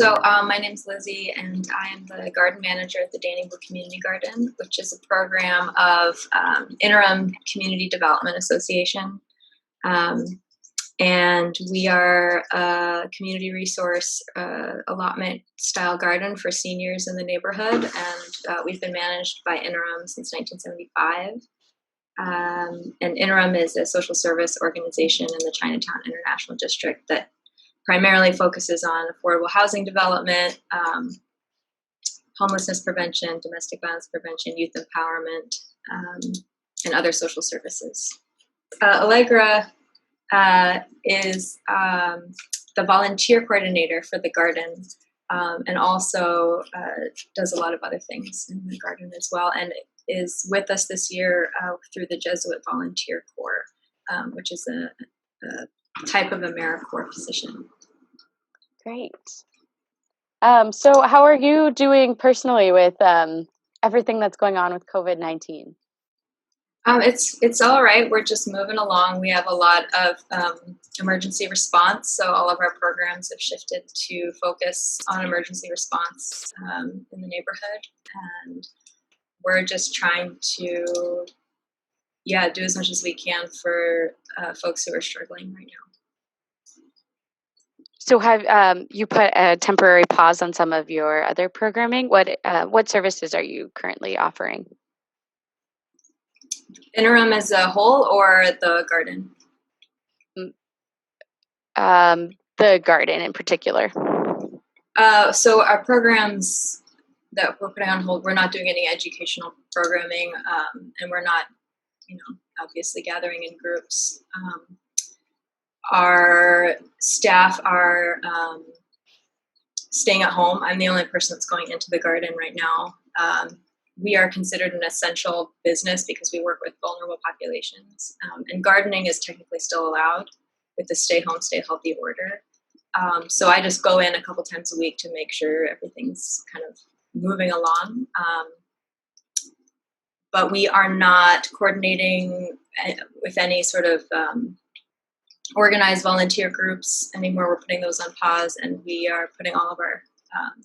My name's Lizzy, and I am the garden manager at the Dannyville Community Garden, which is a program of Interim Community Development Association. And we are a community resource allotment style garden for seniors in the neighborhood, and we've been managed by Interim since 1975. And Interim is a social service organization in the Chinatown International District that primarily focuses on affordable housing development, homelessness prevention, domestic violence prevention, youth empowerment, and other social services. Allegra is the volunteer coordinator for the garden, and also does a lot of other things in the garden as well, and is with us this year through the Jesuit Volunteer Corps, which is a type of AmeriCorps position. Great. So how are you doing personally with everything that's going on with COVID-19? It's all right. We're just moving along. We have a lot of emergency response, so all of our programs have shifted to focus on emergency response in the neighborhood, and we're just trying to, do as much as we can for folks who are struggling right now. So have you put a temporary pause on some of your other programming? What services are you currently offering? Interim as a whole, or the garden? The garden in particular. So our programs that we're putting on hold, we're not doing any educational programming, and we're not, obviously gathering in groups. Our staff are staying at home. I'm the only person that's going into the garden right now. We are considered an essential business because we work with vulnerable populations, and gardening is technically still allowed with the stay home, stay healthy order. So I just go in a couple times a week to make sure everything's kind of moving along. But we are not coordinating with any sort of organized volunteer groups anymore. We're putting those on pause, and we are putting all of our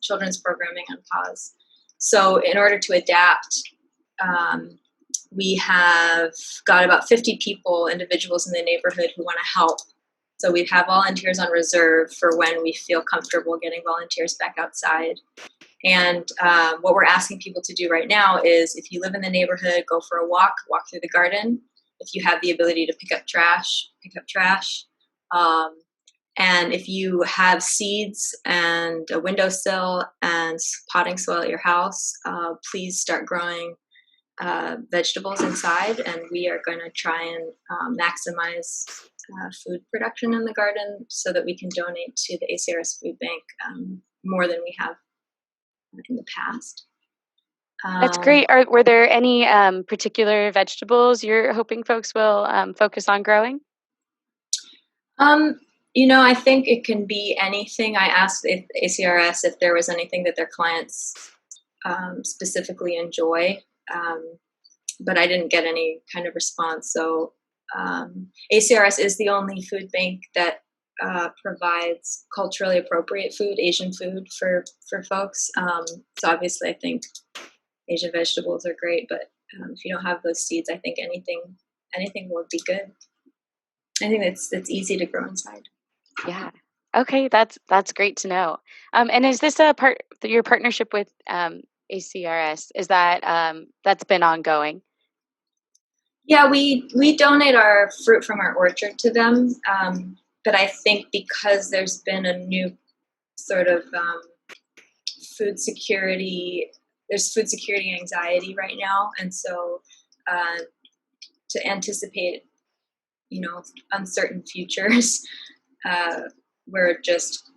children's programming on pause. So in order to adapt, we have got about 50 individuals in the neighborhood who want to help. So we have volunteers on reserve for when we feel comfortable getting volunteers back outside. And what we're asking people to do right now is, if you live in the neighborhood, go for a walk through the garden. If you have the ability to pick up trash, pick up trash. And if you have seeds and a windowsill and potting soil at your house, please start growing vegetables inside. And we are going to try and maximize food production in the garden so that we can donate to the ACRS Food Bank more than we have in the past. That's great. Were there any particular vegetables you're hoping folks will focus on growing? I think it can be anything. I asked ACRS if there was anything that their clients specifically enjoy, but I didn't get any kind of response. So ACRS is the only food bank that provides culturally appropriate food, Asian food for folks. So obviously I think Asian vegetables are great, but if you don't have those seeds, I think anything would be good. Anything that's easy to grow inside. Yeah. Okay, that's great to know. And is this your partnership with ACRS? Is that that's been ongoing? Yeah, we donate our fruit from our orchard to them, but I think because there's been a new sort of food security. There's food security anxiety right now, and so to anticipate, uncertain futures, we're just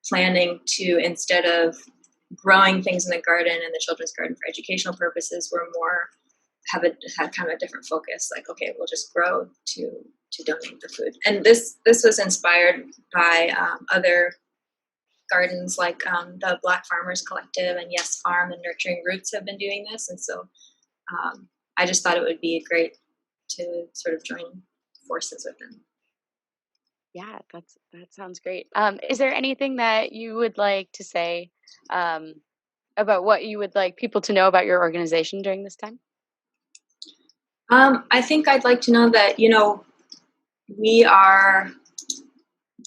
planning to, instead of growing things in the garden and the children's garden for educational purposes, we're more have kind of a different focus. Like, okay, we'll just grow to donate the food. And this was inspired by other gardens like the Black Farmers Collective and Yes Farm and Nurturing Roots have been doing this. And so I just thought it would be great to sort of join forces with them. Yeah, that sounds great. Is there anything that you would like to say um, about what you would like people to know about your organization during this time? I think I'd like to know that, we are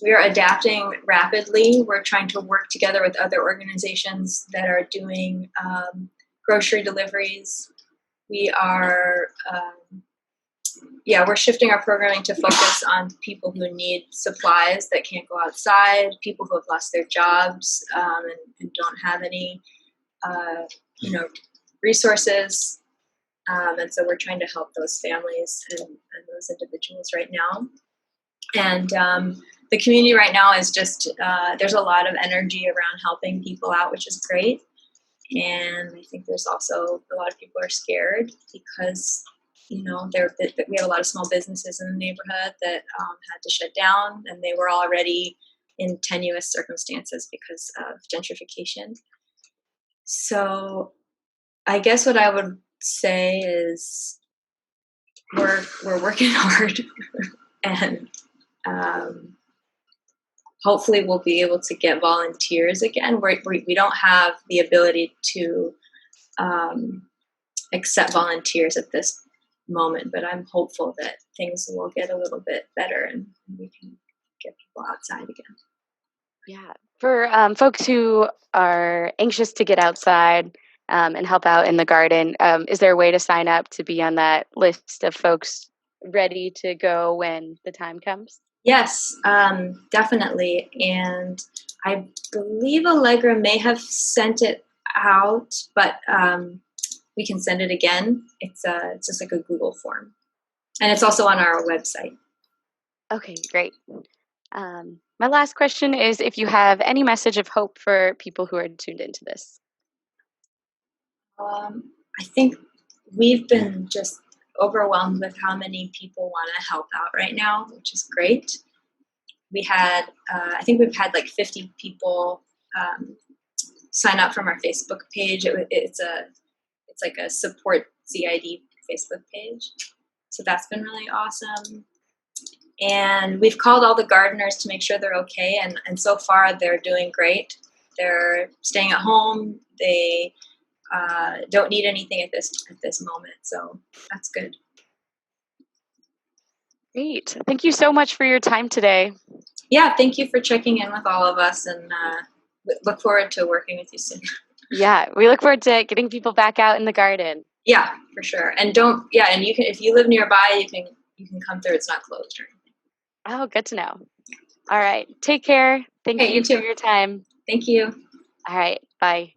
we are adapting rapidly. We're trying to work together with other organizations that are doing grocery deliveries. We are, we're shifting our programming to focus on people who need supplies that can't go outside, people who have lost their jobs and don't have any, uh, resources. And so we're trying to help those families and those individuals right now. And the community right now is just, there's a lot of energy around helping people out, which is great. And I think there's also a lot of people are scared because, we have a lot of small businesses in the neighborhood that had to shut down, and they were already in tenuous circumstances because of gentrification. So I guess what I would say is we're working hard, and hopefully we'll be able to get volunteers again. We don't have the ability to accept volunteers at this moment, but I'm hopeful that things will get a little bit better and we can get people outside again. Yeah. For folks who are anxious to get outside and help out in the garden, is there a way to sign up to be on that list of folks ready to go when the time comes? Yes, definitely. And I believe Allegra may have sent it out, but we can send it again. It's just like a Google form, and it's also on our website. Okay, great. My last question is if you have any message of hope for people who are tuned into this. I think we've been just overwhelmed with how many people want to help out right now, which is great. We had, I think we've had like 50 people sign up from our Facebook page. It's like a support CID Facebook page. So that's been really awesome. And we've called all the gardeners to make sure they're okay. And so far they're doing great. They're staying at home. They don't need anything at this moment. So that's good. Great. Thank you so much for your time today. Yeah, thank you for checking in with all of us, and look forward to working with you soon. Yeah, we look forward to getting people back out in the garden. Yeah, for sure. And you can, if you live nearby, you can come through. It's not closed or anything. Oh, good to know. All right. Take care. Thank Okay, you you too. for your time. Thank you. All right. Bye.